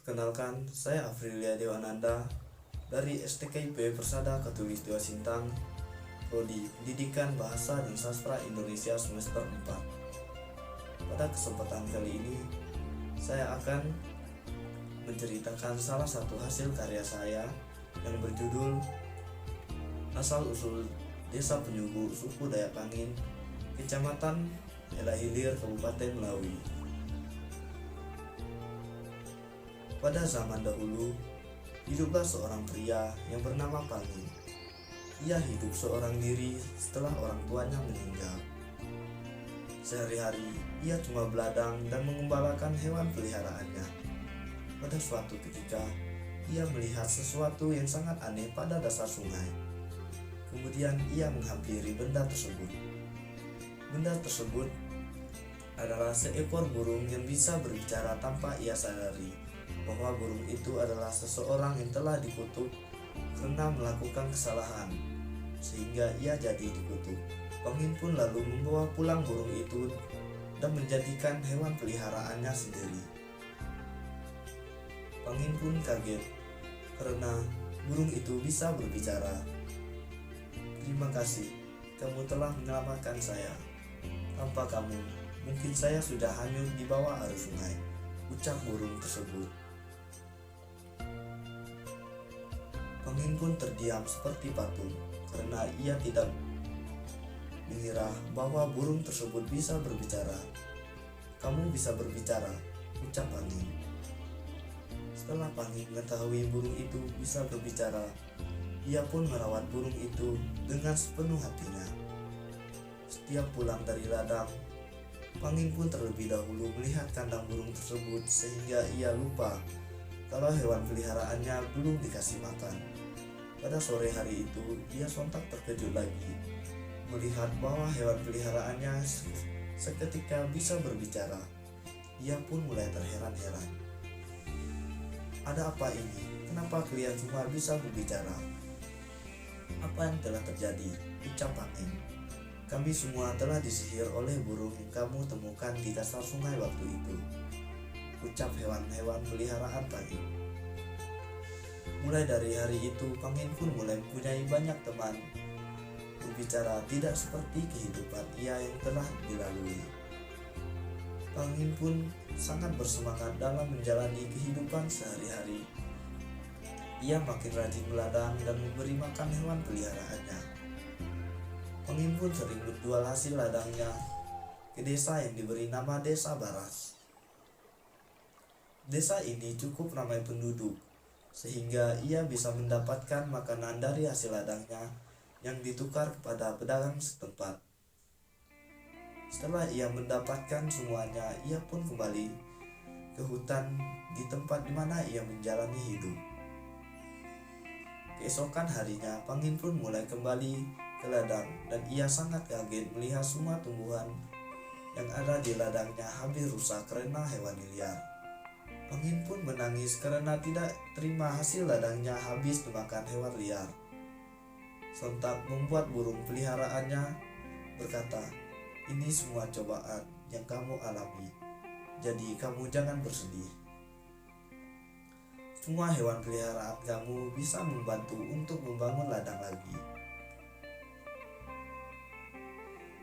Perkenalkan, saya Afrilia Dewananda dari STKIP Persada Katulistiwa Sintang, Prodi Pendidikan Bahasa dan Sastra Indonesia semester 4. Pada kesempatan kali ini, saya akan menceritakan salah satu hasil karya saya yang berjudul Asal-usul Desa Penyugu Suku Dayak Angin, Kecamatan Ela Hilir, Kabupaten Melawi. Pada zaman dahulu, hiduplah seorang pria yang bernama Pangin. Ia hidup seorang diri setelah orang tuanya meninggal. Sehari-hari, ia cuma beladang dan mengembalakan hewan peliharaannya. Pada suatu ketika, ia melihat sesuatu yang sangat aneh pada dasar sungai. Kemudian ia menghampiri benda tersebut. Benda tersebut adalah seekor burung yang bisa berbicara tanpa ia sadari bahwa burung itu adalah seseorang yang telah dikutuk karena melakukan kesalahan, sehingga ia jadi dikutuk. Pangin pun lalu membawa pulang burung itu dan menjadikan hewan peliharaannya sendiri. Pangin pun kaget karena burung itu bisa berbicara. "Terima kasih, kamu telah menyelamatkan saya. Tanpa kamu, mungkin saya sudah hanyut di bawah arus sungai," ucap burung tersebut. Pangin pun terdiam seperti patung karena ia tidak mengira bahwa burung tersebut bisa berbicara. "Kamu bisa berbicara," ucap Pangin. Setelah Pangin mengetahui burung itu bisa berbicara, ia pun merawat burung itu dengan sepenuh hatinya. Setiap pulang dari ladang, Pangin pun terlebih dahulu melihat kandang burung tersebut sehingga ia lupa kalau hewan peliharaannya belum dikasih makan. Pada sore hari itu, ia sontak terkejut lagi melihat bahwa hewan peliharaannya seketika bisa berbicara. Ia pun mulai terheran-heran. "Ada apa ini? Kenapa kalian semua bisa berbicara? Apa yang telah terjadi?" ucap Pangin. "Kami semua telah disihir oleh burung yang kamu temukan di dasar sungai waktu itu," ucap hewan-hewan peliharaan Pangin. Mulai dari hari itu, Pangin pun mulai mempunyai banyak teman. Berbicara tidak seperti kehidupan ia yang telah dilalui. Pangin pun sangat bersemangat dalam menjalani kehidupan sehari-hari. Ia makin rajin meladang dan memberi makan hewan peliharaannya. Pangin pun sering menjual hasil ladangnya ke desa yang diberi nama Desa Baras. Desa ini cukup ramai penduduk, sehingga ia bisa mendapatkan makanan dari hasil ladangnya yang ditukar kepada pedagang setempat. Setelah ia mendapatkan semuanya, ia pun kembali ke hutan di tempat di mana ia menjalani hidup. Keesokan harinya, Pangin pun mulai kembali ke ladang dan ia sangat kaget melihat semua tumbuhan yang ada di ladangnya habis rusak karena hewan liar. Pangin pun menangis karena tidak terima hasil ladangnya habis dimakan hewan liar. Sontak membuat burung peliharaannya berkata, "Ini semua cobaan yang kamu alami, jadi kamu jangan bersedih. Semua hewan peliharaan kamu bisa membantu untuk membangun ladang lagi."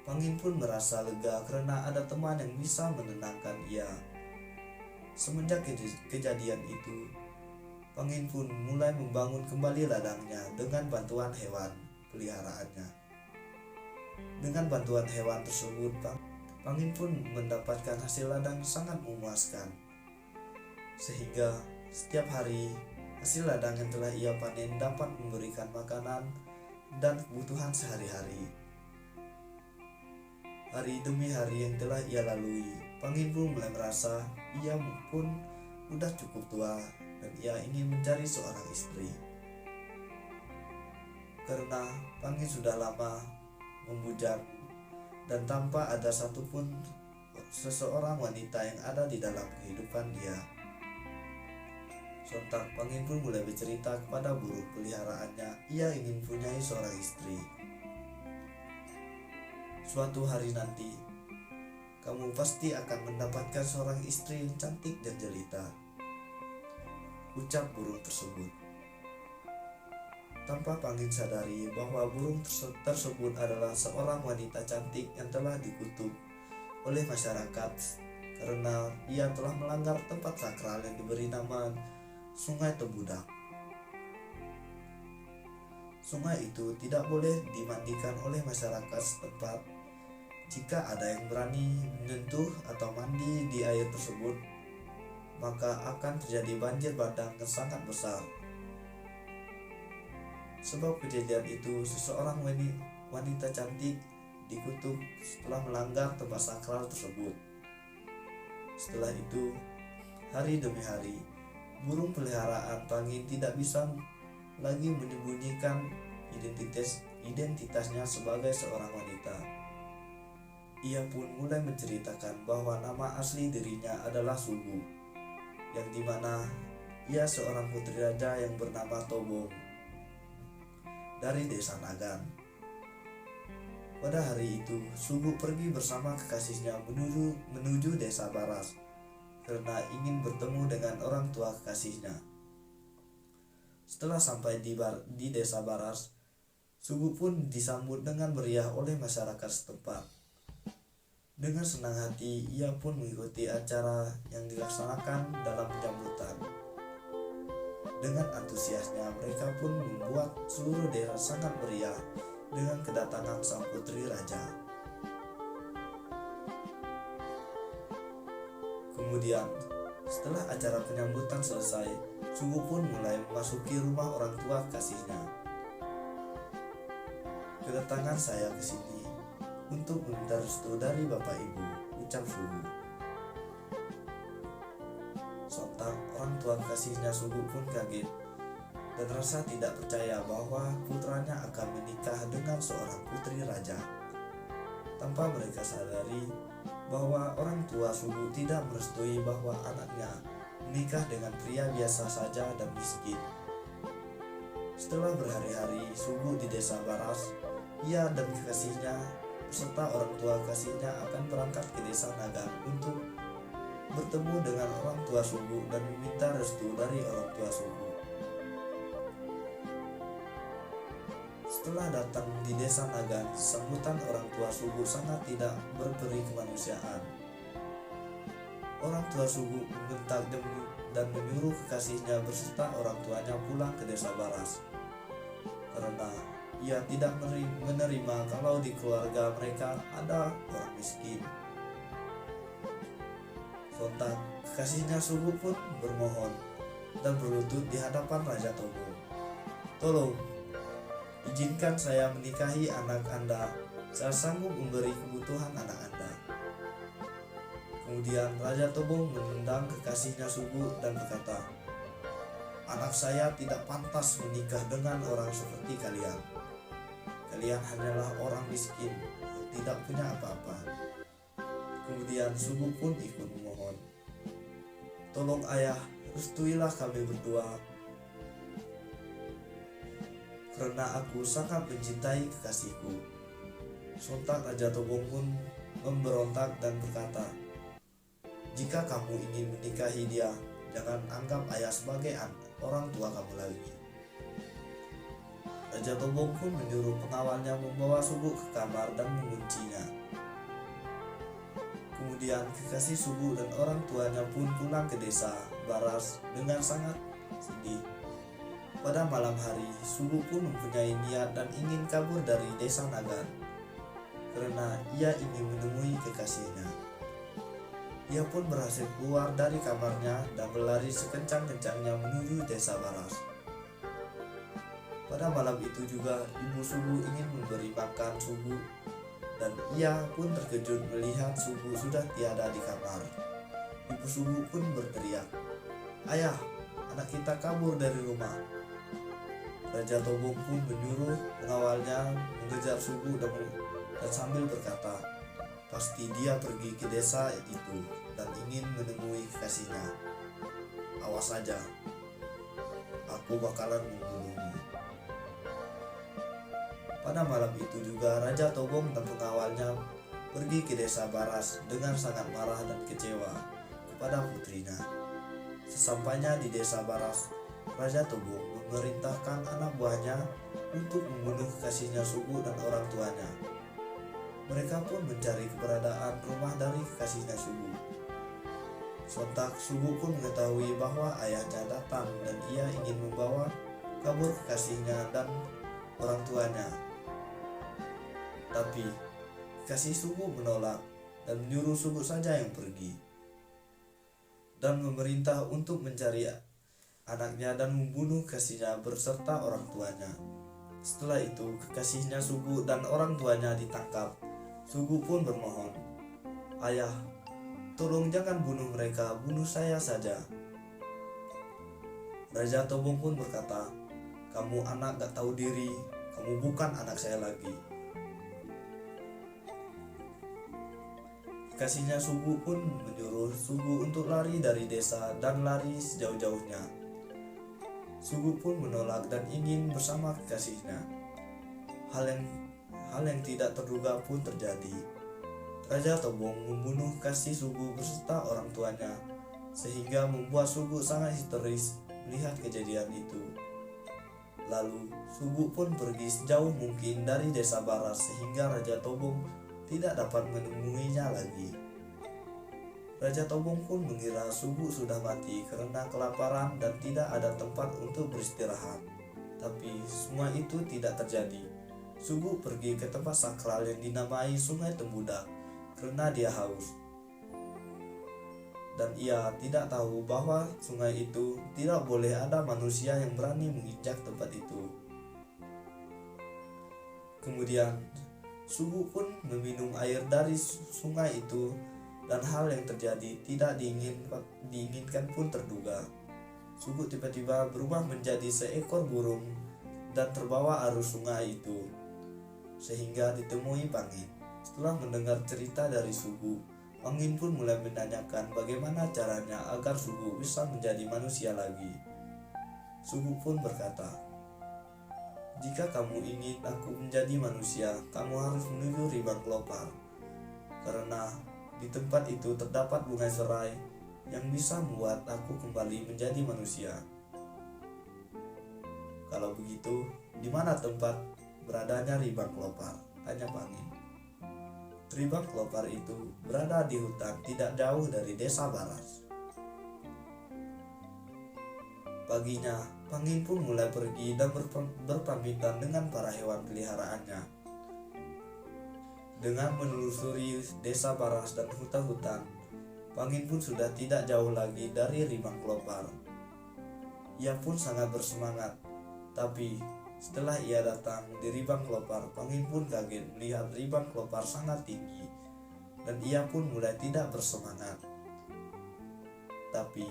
Pangin pun merasa lega karena ada teman yang bisa menenangkan ia. Semenjak kejadian itu, Pangin pun mulai membangun kembali ladangnya dengan bantuan hewan peliharaannya. Dengan bantuan hewan tersebut, Pangin pun mendapatkan hasil ladang sangat memuaskan. Sehingga setiap hari, hasil ladang yang telah ia panen dapat memberikan makanan dan kebutuhan sehari-hari. Hari demi hari yang telah ia lalui, Pangin pun mulai merasa ia pun sudah cukup tua dan ia ingin mencari seorang istri. Karena Pangin sudah lama membujang dan tanpa ada satupun seseorang wanita yang ada di dalam kehidupan dia. Sontak Pangin pun mulai bercerita kepada burung peliharaannya ia ingin mempunyai seorang istri. "Suatu hari nanti, kamu pasti akan mendapatkan seorang istri yang cantik dan jelita. ucap burung tersebut. Tanpa Pangin sadari bahwa burung tersebut adalah seorang wanita cantik yang telah dikutuk oleh masyarakat karena ia telah melanggar tempat sakral yang diberi nama Sungai Tembudak. Sungai itu tidak boleh dimandikan oleh masyarakat setempat. Jika ada yang berani menyentuh atau mandi di air tersebut, maka akan terjadi banjir bandang yang sangat besar. Sebab kejadian itu, seseorang wanita cantik dikutuk setelah melanggar tempat sakral tersebut. Setelah itu, hari demi hari, burung peliharaan Pangin tidak bisa lagi menyembunyikan identitasnya sebagai seorang wanita. Ia pun mulai menceritakan bahwa nama asli dirinya adalah Sugu, yang dimana ia seorang putri raja yang bernama Tobong dari desa Nagan. Pada hari itu, Sugu pergi bersama kekasihnya menuju desa Baras karena ingin bertemu dengan orang tua kekasihnya. Setelah sampai di desa Baras, Sugu pun disambut dengan meriah oleh masyarakat setempat. Dengan senang hati, ia pun mengikuti acara yang dilaksanakan dalam penyambutan. Dengan antusiasnya, mereka pun membuat seluruh desa sangat meriah dengan kedatangan sang putri raja. Kemudian, setelah acara penyambutan selesai, Sugu pun mulai memasuki rumah orang tua kasihnya. Kedatangan saya ke sini untuk meminta restu dari Bapak Ibu, ucap Sugu. Sontak orang tua kasihnya Sugu pun kaget dan rasa tidak percaya bahwa putranya akan menikah dengan seorang putri raja. Tanpa mereka sadari bahwa orang tua Sugu tidak merestui bahwa anaknya menikah dengan pria biasa saja dan miskin. Setelah berhari-hari Sugu di desa Baras, ia dan kekasihnya beserta orang tua kasihnya akan berangkat ke desa Nagan untuk bertemu dengan orang tua Sugu dan meminta restu dari orang tua Sugu. Setelah datang di desa Nagan, sambutan orang tua Sugu sangat tidak berperi kemanusiaan. Orang tua Sugu membentak dan menyuruh kekasihnya beserta orang tuanya pulang ke desa Baras karena ia tidak menerima kalau di keluarga mereka ada orang miskin. Sontak kekasihnya Sugu pun bermohon dan berlutut di hadapan Raja Tobong. "Tolong, izinkan saya menikahi anak Anda. Saya sanggup memberi kebutuhan anak Anda." Kemudian Raja Tobong menendang kekasihnya Sugu dan berkata, "Anak saya tidak pantas menikah dengan orang seperti kalian. Kalian hanyalah orang miskin yang tidak punya apa-apa." Kemudian Sugu pun ikut memohon, "Tolong ayah, restuilah kami berdua, karena aku sangat mencintai kekasihku." Sontak Raja Tobong pun memberontak dan berkata, "Jika kamu ingin menikahi dia, jangan anggap ayah sebagai orang tua kamu lagi." Raja Tobong pun menyuruh pengawalnya membawa Sugu ke kamar dan menguncinya. Kemudian kekasih Sugu dan orang tuanya pun pulang ke desa Baras dengan sangat sedih. Pada malam hari, Sugu pun mempunyai niat dan ingin kabur dari desa Nagan karena ia ingin menemui kekasihnya. Ia pun berhasil keluar dari kamarnya dan berlari sekencang-kencangnya menuju desa Baras. Pada malam itu juga ibu Sugu ingin memberi makan Sugu dan ia pun terkejut melihat Sugu sudah tiada di kamar. Ibu Sugu pun berteriak, "Ayah, anak kita kabur dari rumah." Raja Tobong pun menyuruh pengawalnya mengejar Sugu dan sambil berkata, "Pasti dia pergi ke desa itu dan ingin menemui kekasihnya. Awas saja, aku bakalan membunuhmu." Pada malam itu juga Raja Tobong dan pengawalnya pergi ke desa Baras dengan sangat marah dan kecewa kepada putrinya. Sesampainya di desa Baras, Raja Tobong memerintahkan anak buahnya untuk membunuh kekasihnya Sugu dan orang tuanya. Mereka pun mencari keberadaan rumah dari kekasihnya Sugu. Sontak Sugu pun mengetahui bahwa ayahnya datang dan ia ingin membawa kabur kekasihnya dan orang tuanya. Tapi kekasih Sugu menolak dan menyuruh Sugu saja yang pergi dan memerintah untuk mencari anaknya dan membunuh kekasihnya berserta orang tuanya. Setelah itu kekasihnya Sugu dan orang tuanya ditangkap. Sugu pun bermohon, "Ayah, tolong jangan bunuh mereka, bunuh saya saja." Raja Tobong pun berkata, "Kamu anak gak tahu diri, kamu bukan anak saya lagi." Kekasihnya Sugu pun menyuruh Sugu untuk lari dari desa dan lari sejauh-jauhnya. Sugu pun menolak dan ingin bersama kekasihnya. Hal yang tidak terduga pun terjadi. Raja Tobong membunuh kekasih Sugu beserta orang tuanya, sehingga membuat Sugu sangat histeris melihat kejadian itu. Lalu Sugu pun pergi sejauh mungkin dari desa Baras sehingga Raja Tobong tidak dapat menemuinya lagi. Raja Tobong pun mengira Sugu sudah mati karena kelaparan dan tidak ada tempat untuk beristirahat. Tapi semua itu tidak terjadi. Sugu pergi ke tempat sakral yang dinamai Sungai Tembudak karena dia haus. Dan ia tidak tahu bahwa sungai itu tidak boleh ada manusia yang berani menginjak tempat itu. Kemudian Sugu pun meminum air dari sungai itu dan hal yang terjadi tidak diinginkan pun terduga. Sugu tiba-tiba berubah menjadi seekor burung dan terbawa arus sungai itu sehingga ditemui Pangin. Setelah mendengar cerita dari Sugu, Pangin pun mulai menanyakan bagaimana caranya agar Sugu bisa menjadi manusia lagi. Sugu pun berkata, "Jika kamu ingin aku menjadi manusia, kamu harus menuju Ribang Kelopar. Karena di tempat itu terdapat bunga serai yang bisa membuat aku kembali menjadi manusia." "Kalau begitu, di mana tempat beradanya Ribang Kelopar?" tanya Pangin. Ribang Kelopar itu berada di hutan tidak jauh dari desa Baras. Paginya, Pangin pun mulai pergi dan berpamitan dengan para hewan peliharaannya. Dengan menelusuri desa Baras dan hutan-hutan, Pangin pun sudah tidak jauh lagi dari Ribang Kelopar. Ia pun sangat bersemangat, tapi setelah ia datang di Ribang Kelopar, Pangin pun kaget melihat Ribang Kelopar sangat tinggi dan ia pun mulai tidak bersemangat. Tapi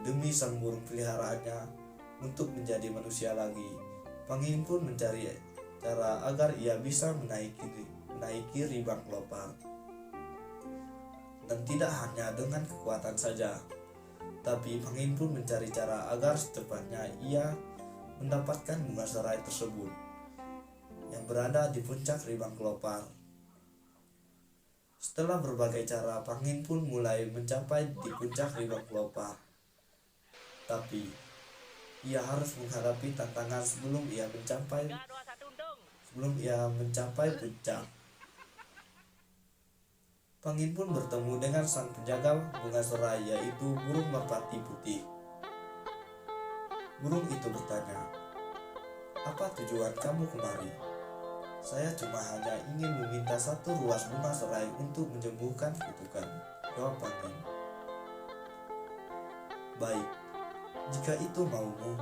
demi sang burung peliharaannya untuk menjadi manusia lagi, Pangin pun mencari cara agar ia bisa menaiki Ribang Kelopar. Dan tidak hanya dengan kekuatan saja, tapi Pangin pun mencari cara agar secepatnya ia mendapatkan bunga serai tersebut yang berada di puncak Ribang Kelopar. Setelah berbagai cara, Pangin pun mulai mencapai di puncak Ribang Kelopar. Tapi ia harus menghadapi tantangan sebelum ia mencapai puncak. Pangin pun bertemu dengan sang penjaga bunga serai, yaitu burung merpati putih. Burung itu bertanya, "Apa tujuan kamu kemari?" "Saya cuma hanya ingin meminta satu ruas bunga serai untuk menyembuhkan kutukan," jawab Pangin. "Baik, jika itu maumu,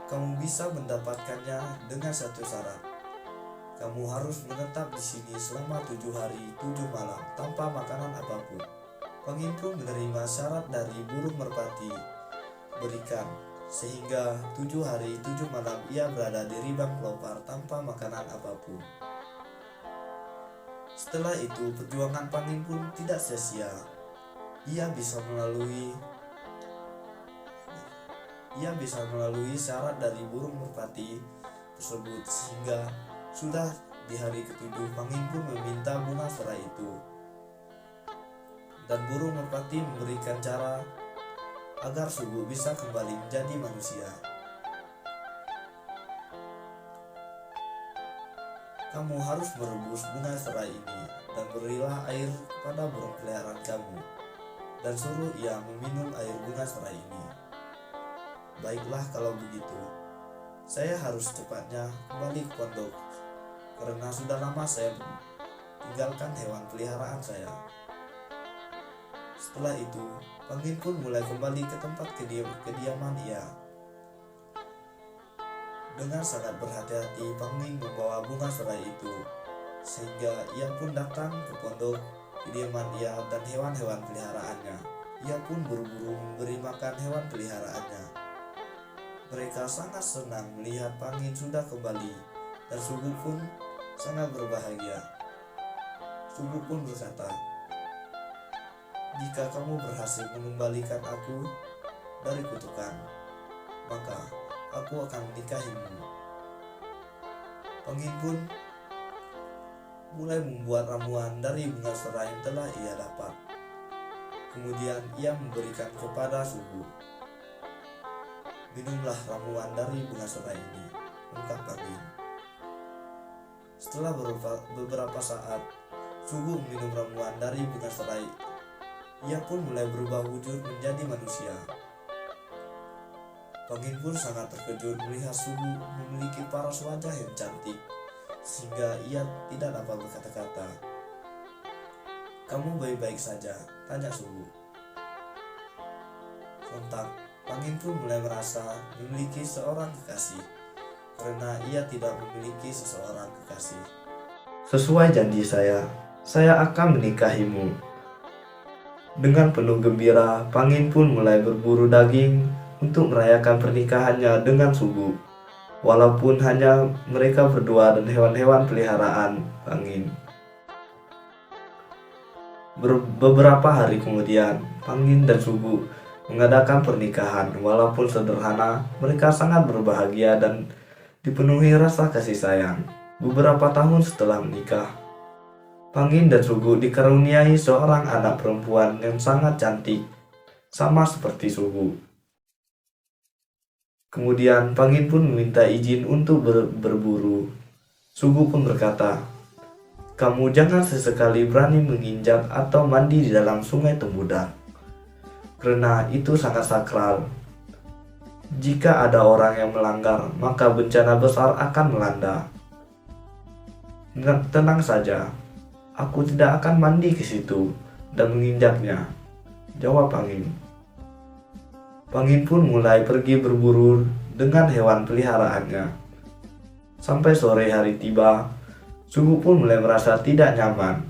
kamu bisa mendapatkannya dengan satu syarat. Kamu harus menetap di sini selama 7 hari 7 malam tanpa makanan apapun." Pangin pun menerima syarat dari burung merpati berikan, sehingga 7 hari 7 malam ia berada di Ribang Kelopar tanpa makanan apapun. Setelah itu perjuangan Pangin pun tidak sia-sia. Ia bisa melalui syarat dari burung merpati tersebut, sehingga sudah di hari ke-7 Pangin pun meminta bunga serai itu. Dan burung merpati memberikan cara agar Sugu bisa kembali menjadi manusia. Kamu harus merebus bunga serai ini dan berilah air kepada burung peliharaan kamu dan suruh ia meminum air bunga serai ini. Baiklah kalau begitu, saya harus cepatnya kembali ke pondok karena sudah lama saya tinggalkan hewan peliharaan saya. Setelah itu, Pangin pun mulai kembali ke tempat kediaman ia. Dengan sangat berhati-hati, Pangin membawa bunga serai itu, sehingga ia pun datang ke pondok kediaman ia dan hewan-hewan peliharaannya. Ia pun buru-buru memberi makan hewan peliharaannya. Mereka sangat senang melihat Pangin sudah kembali, dan Sugu pun sangat berbahagia. Sugu pun berkata, "Jika kamu berhasil mengembalikan aku dari kutukan, maka aku akan menikahimu." Pangin pun mulai membuat ramuan dari bunga serai yang telah ia dapat. Kemudian ia memberikan kepada Sugu. "Minumlah ramuan dari bunga serai ini," ungkap Pangin. Setelah beberapa saat, Sugu minum ramuan dari bunga serai. Ia pun mulai berubah wujud menjadi manusia. Pangin pun sangat terkejut melihat Sugu memiliki paras wajah yang cantik, sehingga ia tidak dapat berkata-kata. "Kamu baik-baik saja?" tanya Sugu. Sontak, Pangin pun mulai merasa memiliki seorang kekasih, karena ia tidak memiliki seseorang kekasih. "Sesuai janji saya akan menikahimu." Dengan penuh gembira, Pangin pun mulai berburu daging untuk merayakan pernikahannya dengan Sugu, walaupun hanya mereka berdua dan hewan-hewan peliharaan Pangin. Beberapa hari kemudian, Pangin dan Sugu mengadakan pernikahan. Walaupun sederhana, mereka sangat berbahagia dan dipenuhi rasa kasih sayang. Beberapa tahun setelah menikah, Pangin dan Sugu dikaruniai seorang anak perempuan yang sangat cantik, sama seperti Sugu. Kemudian Pangin pun meminta izin untuk berburu. Sugu pun berkata, "Kamu jangan sesekali berani menginjak atau mandi di dalam sungai Tembudak, karena itu sangat sakral. Jika ada orang yang melanggar, maka bencana besar akan melanda." "Tenang saja, aku tidak akan mandi ke situ dan menginjaknya," jawab Pangin. Pangin pun mulai pergi berburu dengan hewan peliharaannya. Sampai sore hari tiba, Sugu pun mulai merasa tidak nyaman.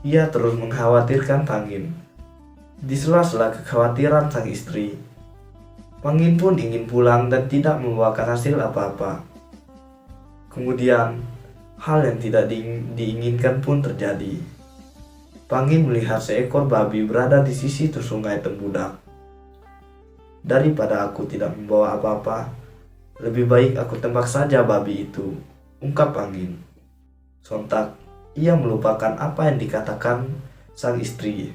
Ia terus mengkhawatirkan Pangin. Di sela-sela kekhawatiran sang istri, Pangin pun ingin pulang dan tidak membawakan hasil apa-apa. Kemudian, hal yang tidak diinginkan pun terjadi. Pangin melihat seekor babi berada di sisi sungai Tembudak. "Daripada aku tidak membawa apa-apa, lebih baik aku tembak saja babi itu," ungkap Pangin. Sontak, ia melupakan apa yang dikatakan sang istri.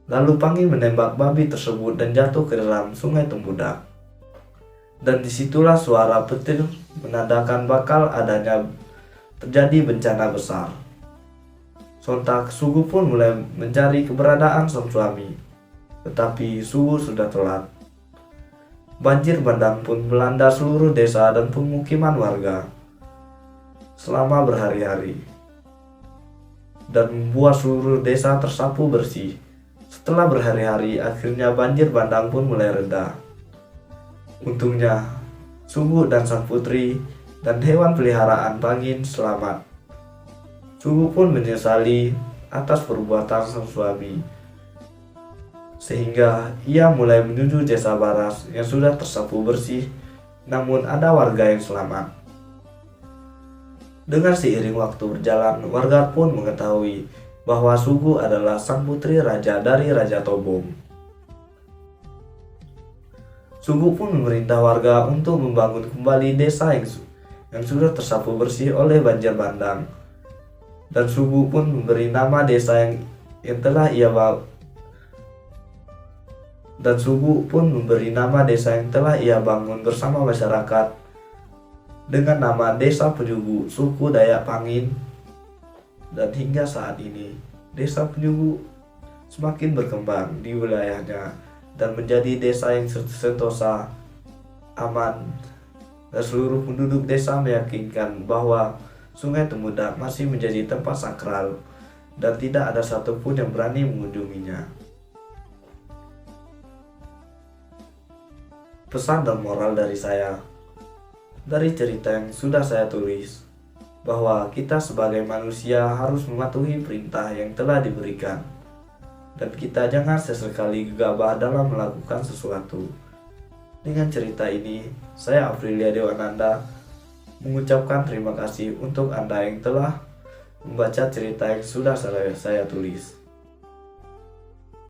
Lalu Pangin menembak babi tersebut dan jatuh ke dalam sungai Tembudak. Dan disitulah suara petir menandakan bakal adanya terjadi bencana besar. Sontak, Sugu pun mulai mencari keberadaan sang suami. Tetapi Sugu sudah telat. Banjir bandang pun melanda seluruh desa dan pemukiman warga selama berhari-hari, dan membuat seluruh desa tersapu bersih. Setelah berhari-hari, akhirnya banjir bandang pun mulai reda. Untungnya, Sugu dan sang putri dan hewan peliharaan Pangin selamat. Sugu pun menyesali atas perbuatan sang suami, sehingga ia mulai menuju desa Baras yang sudah tersapu bersih, namun ada warga yang selamat. Dengan seiring waktu berjalan, warga pun mengetahui bahwa Sugu adalah sang putri raja dari Raja Tobong. Sugu pun memerintah warga untuk membangun kembali desa yang sudah tersapu bersih oleh banjir bandang. Dan Sugu pun memberi nama desa yang telah ia dan suku pun memberi nama desa yang telah ia bangun bersama masyarakat dengan nama Desa Penyugu suku Dayak Pangin. Dan hingga saat ini Desa Penyugu semakin berkembang di wilayahnya dan menjadi desa yang sentosa, aman, dan seluruh penduduk desa meyakinkan bahwa Sungai Temudak masih menjadi tempat sakral dan tidak ada satupun yang berani mengunjunginya. Pesan dan moral dari saya, dari cerita yang sudah saya tulis, bahwa kita sebagai manusia harus mematuhi perintah yang telah diberikan, dan kita jangan sesekali gegabah dalam melakukan sesuatu. Dengan cerita ini, saya Aprilia Dewananda mengucapkan terima kasih untuk Anda yang telah membaca cerita yang sudah saya tulis.